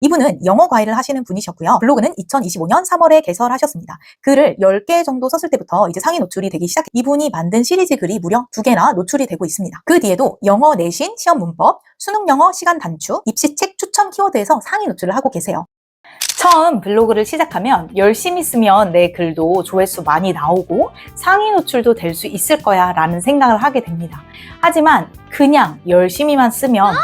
이분은 영어 과외를 하시는 분이셨고요. 블로그는 2025년 3월에 개설하셨습니다. 글을 10개 정도 썼을 때부터 이제 상위 노출이 되기 시작해 이분이 만든 시리즈 글이 무려 2개나 노출이 되고 있습니다. 그 뒤에도 영어 내신, 시험 문법, 수능 영어 시간 단축, 입시책 추천 키워드에서 상위 노출을 하고 계세요. 처음 블로그를 시작하면 열심히 쓰면 내 글도 조회수 많이 나오고 상위 노출도 될 수 있을 거야 라는 생각을 하게 됩니다. 하지만 그냥 열심히만 쓰면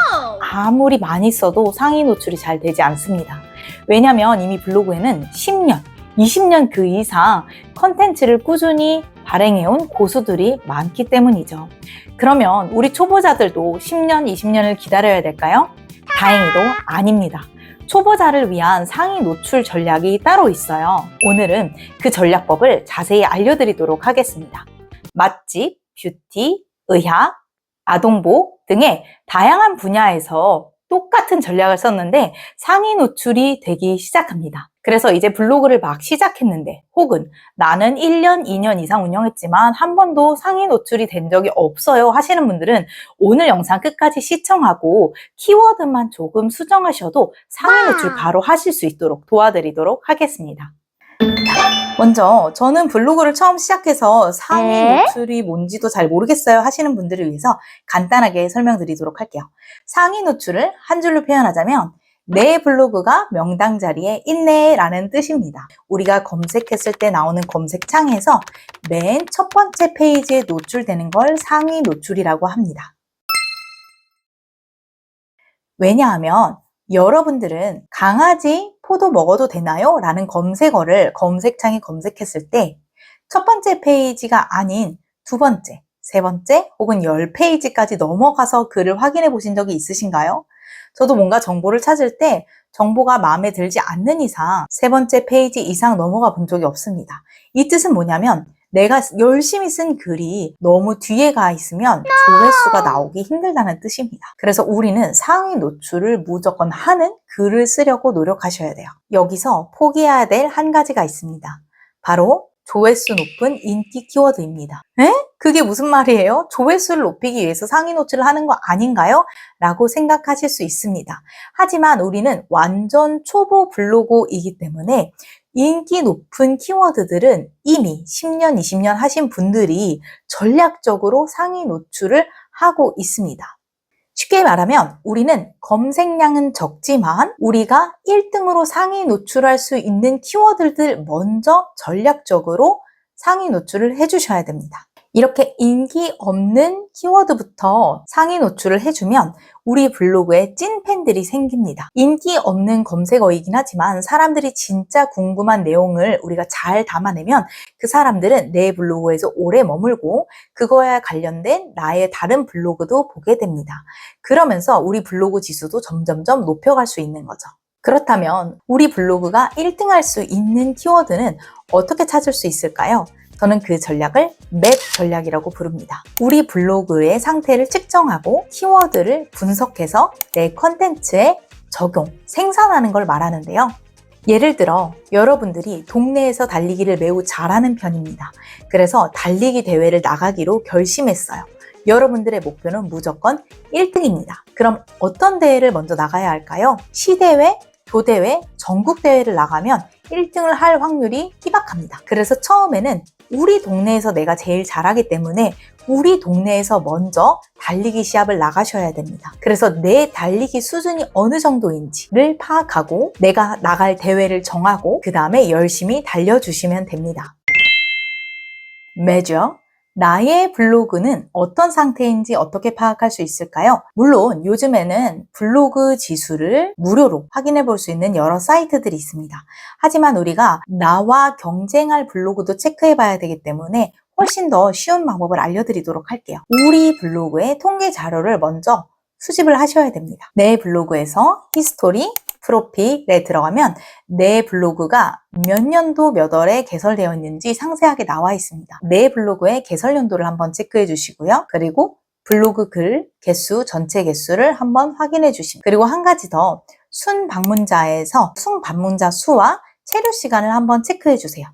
아무리 많이 써도 상위 노출이 잘 되지 않습니다. 왜냐면 이미 블로그에는 10년, 20년 그 이상 컨텐츠를 꾸준히 발행해온 고수들이 많기 때문이죠. 그러면 우리 초보자들도 10년, 20년을 기다려야 될까요? 다행히도 아닙니다. 초보자를 위한 상위 노출 전략이 따로 있어요. 오늘은 그 전략법을 자세히 알려드리도록 하겠습니다. 맛집, 뷰티, 의학, 아동복 등의 다양한 분야에서 똑같은 전략을 썼는데 상위 노출이 되기 시작합니다. 그래서 이제 블로그를 막 시작했는데 혹은 나는 1년, 2년 이상 운영했지만 한 번도 상위 노출이 된 적이 없어요 하시는 분들은 오늘 영상 끝까지 시청하고 키워드만 조금 수정하셔도 상위 노출 바로 하실 수 있도록 도와드리도록 하겠습니다. 먼저 저는 블로그를 처음 시작해서 상위 노출이 뭔지도 잘 모르겠어요 하시는 분들을 위해서 간단하게 설명드리도록 할게요. 상위 노출을 한 줄로 표현하자면 내 블로그가 명당 자리에 있네 라는 뜻입니다. 우리가 검색했을 때 나오는 검색창에서 맨 첫 번째 페이지에 노출되는 걸 상위 노출이라고 합니다. 왜냐하면 여러분들은 강아지 포도 먹어도 되나요? 라는 검색어를 검색창에 검색했을 때 첫 번째 페이지가 아닌 두 번째, 세 번째 혹은 10페이지까지 넘어가서 글을 확인해 보신 적이 있으신가요? 저도 뭔가 정보를 찾을 때 정보가 마음에 들지 않는 이상 세 번째 페이지 이상 넘어가 본 적이 없습니다. 이 뜻은 뭐냐면 내가 열심히 쓴 글이 너무 뒤에 가 있으면 조회수가 나오기 힘들다는 뜻입니다. 그래서 우리는 상위 노출을 무조건 하는 글을 쓰려고 노력하셔야 돼요. 여기서 포기해야 될 한 가지가 있습니다. 바로 조회수 높은 인기 키워드입니다. 에? 그게 무슨 말이에요? 조회수를 높이기 위해서 상위 노출을 하는 거 아닌가요? 라고 생각하실 수 있습니다. 하지만 우리는 완전 초보 블로거이기 때문에 인기 높은 키워드들은 이미 10년, 20년 하신 분들이 전략적으로 상위 노출을 하고 있습니다. 쉽게 말하면 우리는 검색량은 적지만 우리가 1등으로 상위 노출할 수 있는 키워드들 먼저 전략적으로 상위 노출을 해주셔야 됩니다. 이렇게 인기 없는 키워드부터 상위 노출을 해주면 우리 블로그에 찐팬들이 생깁니다. 인기 없는 검색어이긴 하지만 사람들이 진짜 궁금한 내용을 우리가 잘 담아내면 그 사람들은 내 블로그에서 오래 머물고 그거에 관련된 나의 다른 블로그도 보게 됩니다. 그러면서 우리 블로그 지수도 점점점 높여갈 수 있는 거죠. 그렇다면 우리 블로그가 1등할 수 있는 키워드는 어떻게 찾을 수 있을까요? 저는 그 전략을 맵 전략이라고 부릅니다. 우리 블로그의 상태를 측정하고 키워드를 분석해서 내 컨텐츠에 적용, 생산하는 걸 말하는데요. 예를 들어 여러분들이 동네에서 달리기를 매우 잘하는 편입니다. 그래서 달리기 대회를 나가기로 결심했어요. 여러분들의 목표는 무조건 1등입니다. 그럼 어떤 대회를 먼저 나가야 할까요? 시대회, 교대회, 전국대회를 나가면 1등을 할 확률이 희박합니다. 그래서 처음에는 우리 동네에서 내가 제일 잘하기 때문에 우리 동네에서 먼저 달리기 시합을 나가셔야 됩니다. 그래서 내 달리기 수준이 어느 정도인지를 파악하고 내가 나갈 대회를 정하고 그 다음에 열심히 달려주시면 됩니다. 매저 나의 블로그는 어떤 상태인지 어떻게 파악할 수 있을까요? 물론 요즘에는 블로그 지수를 무료로 확인해 볼 수 있는 여러 사이트들이 있습니다. 하지만 우리가 나와 경쟁할 블로그도 체크해 봐야 되기 때문에 훨씬 더 쉬운 방법을 알려드리도록 할게요. 우리 블로그의 통계 자료를 먼저 수집을 하셔야 됩니다. 내 블로그에서 히스토리, 프로필에 들어가면 내 블로그가 몇 년도 몇 월에 개설되어 있는지 상세하게 나와 있습니다. 내 블로그의 개설 연도를 한번 체크해 주시고요. 그리고 블로그 글 개수, 전체 개수를 한번 확인해 주십니다. 그리고 한 가지 더, 순 방문자에서 순 방문자 수와 체류 시간을 한번 체크해 주세요.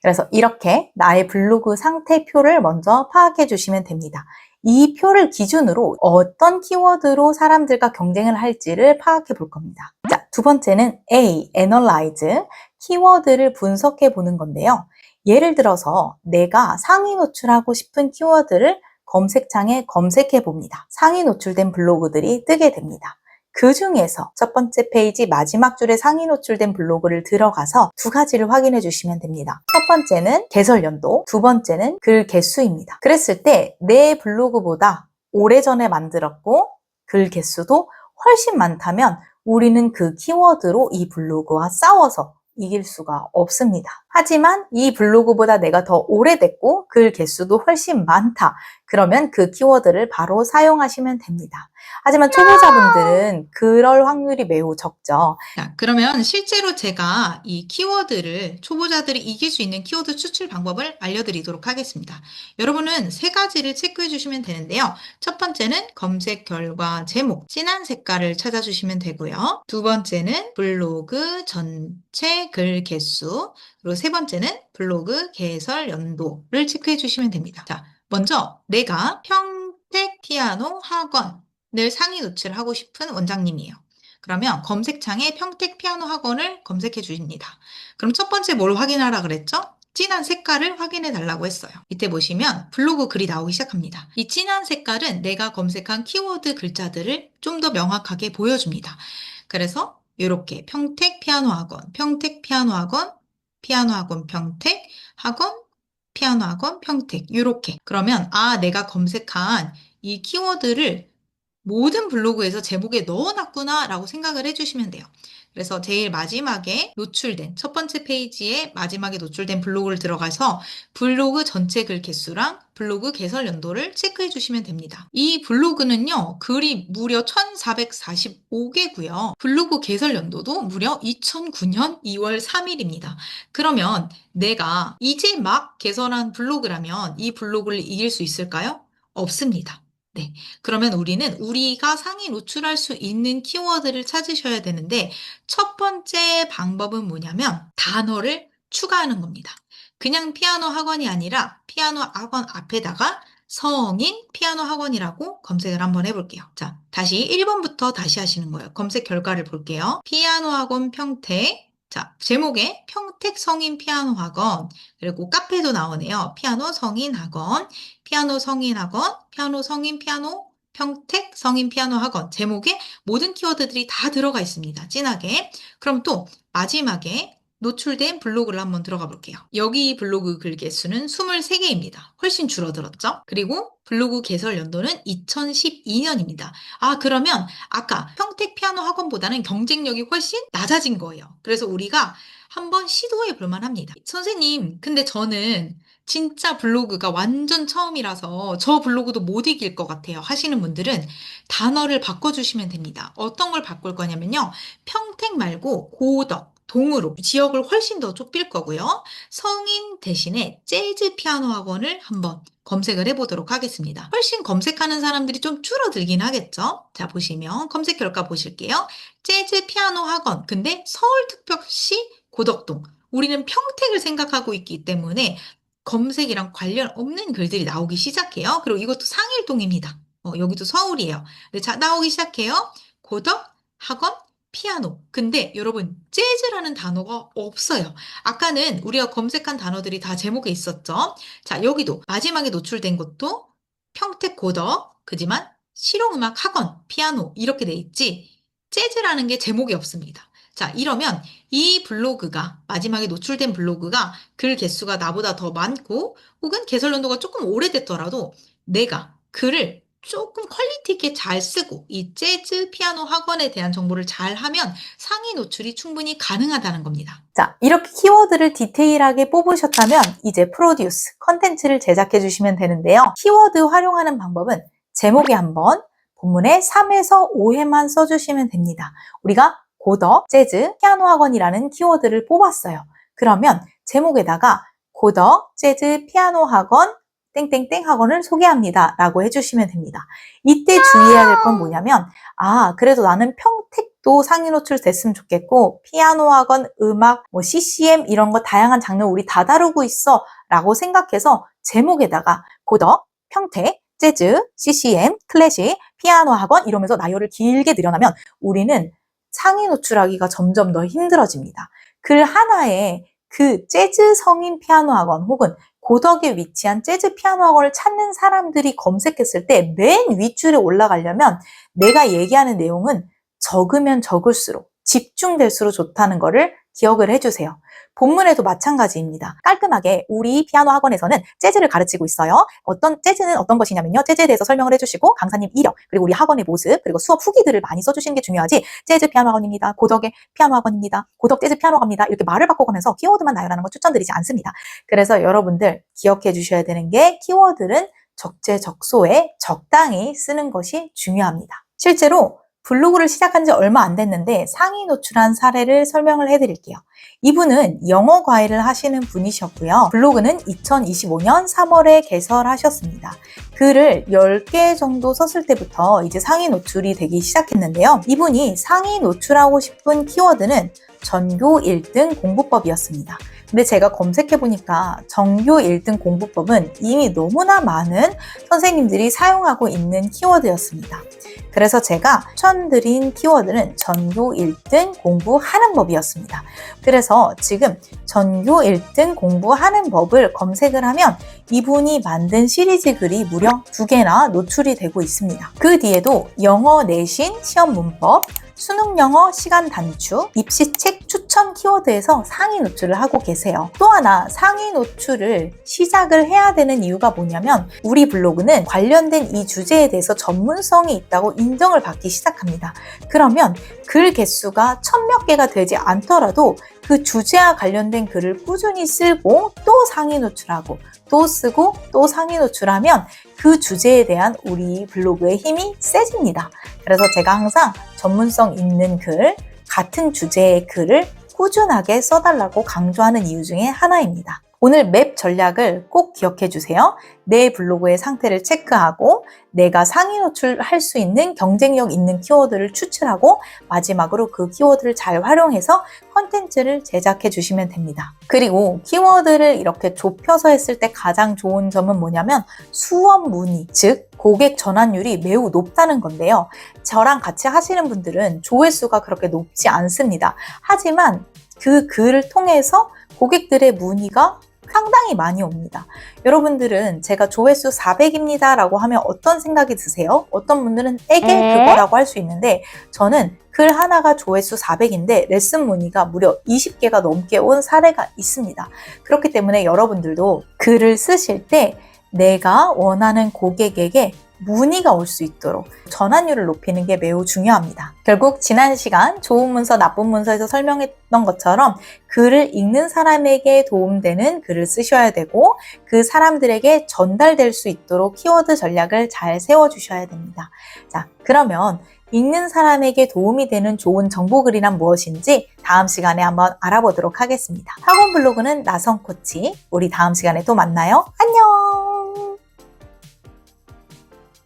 그래서 이렇게 나의 블로그 상태표를 먼저 파악해 주시면 됩니다. 이 표를 기준으로 어떤 키워드로 사람들과 경쟁을 할지를 파악해 볼 겁니다. 자, 두 번째는 A, Analyze, 키워드를 분석해 보는 건데요. 예를 들어서 내가 상위 노출하고 싶은 키워드를 검색창에 검색해 봅니다. 상위 노출된 블로그들이 뜨게 됩니다. 그 중에서 첫 번째 페이지 마지막 줄에 상위 노출된 블로그를 들어가서 두 가지를 확인해 주시면 됩니다. 첫 번째는 개설 연도, 두 번째는 글 개수입니다. 그랬을 때 내 블로그보다 오래전에 만들었고 글 개수도 훨씬 많다면 우리는 그 키워드로 이 블로그와 싸워서 이길 수가 없습니다. 하지만 이 블로그보다 내가 더 오래됐고 글 개수도 훨씬 많다. 그러면 그 키워드를 바로 사용하시면 됩니다. 하지만 초보자분들은 그럴 확률이 매우 적죠. 자, 그러면 실제로 제가 이 키워드를 초보자들이 이길 수 있는 키워드 추출 방법을 알려드리도록 하겠습니다. 여러분은 세 가지를 체크해 주시면 되는데요. 첫 번째는 검색 결과 제목, 진한 색깔을 찾아주시면 되고요. 두 번째는 블로그 전체 글 개수, 그리고 세 번째는 블로그 개설 연도를 체크해 주시면 됩니다. 자, 먼저 내가 평택 피아노 학원을 상위 노출하고 싶은 원장님이에요. 그러면 검색창에 평택 피아노 학원을 검색해 주십니다. 그럼 첫 번째 뭘 확인하라 그랬죠? 진한 색깔을 확인해 달라고 했어요. 이때 보시면 블로그 글이 나오기 시작합니다. 이 진한 색깔은 내가 검색한 키워드 글자들을 좀 더 명확하게 보여줍니다. 그래서 이렇게 평택 피아노 학원, 평택 피아노 학원, 피아노 학원 평택, 학원, 피아노 학원 평택 이렇게. 그러면 내가 검색한 이 키워드를 모든 블로그에서 제목에 넣어놨구나 라고 생각을 해주시면 돼요. 그래서 제일 마지막에 노출된 첫 번째 페이지에 마지막에 노출된 블로그를 들어가서 블로그 전체 글 개수랑 블로그 개설 연도를 체크해 주시면 됩니다. 이 블로그는요, 글이 무려 1445개고요. 블로그 개설 연도도 무려 2009년 2월 3일입니다. 그러면 내가 이제 막 개설한 블로그라면 이 블로그를 이길 수 있을까요? 없습니다. 네. 그러면 우리는 우리가 상위 노출할 수 있는 키워드를 찾으셔야 되는데 첫 번째 방법은 뭐냐면 단어를 추가하는 겁니다. 그냥 피아노 학원이 아니라 피아노 학원 앞에다가 성인 피아노 학원이라고 검색을 한번 해볼게요. 자, 다시 1번부터 다시 하시는 거예요. 검색 결과를 볼게요. 피아노 학원 평택. 자, 제목에 평택 성인 피아노 학원. 그리고 카페도 나오네요. 피아노 성인 학원. 피아노 성인 학원, 피아노 성인 피아노, 평택 성인 피아노 학원 제목에 모든 키워드들이 다 들어가 있습니다. 진하게. 그럼 또 마지막에 노출된 블로그를 한번 들어가 볼게요. 여기 블로그 글 개수는 23개입니다. 훨씬 줄어들었죠? 그리고 블로그 개설 연도는 2012년입니다. 그러면 아까 평택 피아노 학원보다는 경쟁력이 훨씬 낮아진 거예요. 그래서 우리가 한번 시도해 볼 만합니다. 선생님, 근데 저는 진짜 블로그가 완전 처음이라서 저 블로그도 못 이길 것 같아요 하시는 분들은 단어를 바꿔주시면 됩니다. 어떤 걸 바꿀 거냐면요. 평택 말고 고덕, 동으로 지역을 훨씬 더 좁힐 거고요. 성인 대신에 재즈 피아노 학원을 한번 검색을 해보도록 하겠습니다. 훨씬 검색하는 사람들이 좀 줄어들긴 하겠죠. 자, 보시면 검색 결과 보실게요. 재즈 피아노 학원. 근데 서울특별시 고덕동. 우리는 평택을 생각하고 있기 때문에 검색이랑 관련 없는 글들이 나오기 시작해요. 그리고 이것도 상일동입니다. 여기도 서울이에요. 네, 자, 나오기 시작해요. 고덕, 학원, 피아노. 근데 여러분, 재즈라는 단어가 없어요. 아까는 우리가 검색한 단어들이 다 제목에 있었죠. 자, 여기도 마지막에 노출된 것도 평택 고덕, 그지만 실용음악 학원, 피아노 이렇게 돼 있지 재즈라는 게 제목이 없습니다. 자, 이러면 이 블로그가 마지막에 노출된 블로그가 글 개수가 나보다 더 많고 혹은 개설 연도가 조금 오래됐더라도 내가 글을 조금 퀄리티 있게 잘 쓰고 이 재즈 피아노 학원에 대한 정보를 잘 하면 상위 노출이 충분히 가능하다는 겁니다. 자, 이렇게 키워드를 디테일하게 뽑으셨다면 이제 프로듀스, 컨텐츠를 제작해 주시면 되는데요. 키워드 활용하는 방법은 제목에 한번 본문에 3에서 5회만 써주시면 됩니다. 우리가 고덕, 재즈, 피아노 학원이라는 키워드를 뽑았어요. 그러면 제목에다가 고덕, 재즈, 피아노 학원, 땡땡땡 학원을 소개합니다. 라고 해주시면 됩니다. 이때 주의해야 될 건 뭐냐면 그래도 나는 평택도 상위 노출됐으면 좋겠고 피아노 학원, 음악, CCM 이런 거 다양한 장르 우리 다 다루고 있어 라고 생각해서 제목에다가 고덕, 평택, 재즈, CCM, 클래식, 피아노 학원 이러면서 나열을 길게 늘어나면 우리는 상위 노출하기가 점점 더 힘들어집니다. 글 하나에 그 재즈 성인 피아노 학원 혹은 고덕에 위치한 재즈 피아노 학원을 찾는 사람들이 검색했을 때 맨 윗줄에 올라가려면 내가 얘기하는 내용은 적으면 적을수록 집중될수록 좋다는 거를 기억을 해주세요. 본문에도 마찬가지입니다. 깔끔하게 우리 피아노 학원에서는 재즈를 가르치고 있어요. 재즈는 어떤 것이냐면요. 재즈에 대해서 설명을 해주시고 강사님 이력, 그리고 우리 학원의 모습, 그리고 수업 후기들을 많이 써주시는 게 중요하지 재즈 피아노 학원입니다. 고덕의 피아노 학원입니다. 고덕 재즈 피아노 학원입니다. 이렇게 말을 바꿔가면서 키워드만 나열하는 거 추천드리지 않습니다. 그래서 여러분들 기억해 주셔야 되는 게 키워드는 적재적소에 적당히 쓰는 것이 중요합니다. 실제로 블로그를 시작한 지 얼마 안 됐는데 상위 노출한 사례를 설명을 해드릴게요. 이분은 영어 과외를 하시는 분이셨고요. 블로그는 2025년 3월에 개설하셨습니다. 글을 10개 정도 썼을 때부터 이제 상위 노출이 되기 시작했는데요. 이분이 상위 노출하고 싶은 키워드는 전교 1등 공부법이었습니다. 근데 제가 검색해보니까 전교 1등 공부법은 이미 너무나 많은 선생님들이 사용하고 있는 키워드였습니다. 그래서 제가 추천드린 키워드는 전교 1등 공부하는 법이었습니다. 그래서 지금 전교 1등 공부하는 법을 검색을 하면 이분이 만든 시리즈 글이 무려 2개나 노출이 되고 있습니다. 그 뒤에도 영어 내신 시험 문법, 수능 영어 시간 단축, 입시책 추천 키워드에서 상위 노출을 하고 계세요. 또 하나 상위 노출을 시작을 해야 되는 이유가 뭐냐면 우리 블로그는 관련된 이 주제에 대해서 전문성이 있다고 인정을 받기 시작합니다. 그러면 글 개수가 1000몇 개가 되지 않더라도 그 주제와 관련된 글을 꾸준히 쓰고 또 상위 노출하고 또 쓰고 또 상위 노출하면 그 주제에 대한 우리 블로그의 힘이 세집니다. 그래서 제가 항상 전문성 있는 글, 같은 주제의 글을 꾸준하게 써달라고 강조하는 이유 중에 하나입니다. 오늘 맵 전략을 꼭 기억해 주세요. 내 블로그의 상태를 체크하고 내가 상위 노출할 수 있는 경쟁력 있는 키워드를 추출하고 마지막으로 그 키워드를 잘 활용해서 콘텐츠를 제작해 주시면 됩니다. 그리고 키워드를 이렇게 좁혀서 했을 때 가장 좋은 점은 뭐냐면 수업 문의, 즉 고객 전환율이 매우 높다는 건데요. 저랑 같이 하시는 분들은 조회수가 그렇게 높지 않습니다. 하지만 그 글을 통해서 고객들의 문의가 상당히 많이 옵니다. 여러분들은 제가 조회수 400입니다 라고 하면 어떤 생각이 드세요? 어떤 분들은 에게 그거라고 할 수 있는데 저는 글 하나가 조회수 400인데 레슨 문의가 무려 20개가 넘게 온 사례가 있습니다. 그렇기 때문에 여러분들도 글을 쓰실 때 내가 원하는 고객에게 문의가 올 수 있도록 전환율을 높이는 게 매우 중요합니다. 결국 지난 시간 좋은 문서, 나쁜 문서에서 설명했던 것처럼 글을 읽는 사람에게 도움되는 글을 쓰셔야 되고 그 사람들에게 전달될 수 있도록 키워드 전략을 잘 세워주셔야 됩니다. 자, 그러면 읽는 사람에게 도움이 되는 좋은 정보글이란 무엇인지 다음 시간에 한번 알아보도록 하겠습니다. 학원 블로그는 나성 코치. 우리 다음 시간에 또 만나요. 안녕!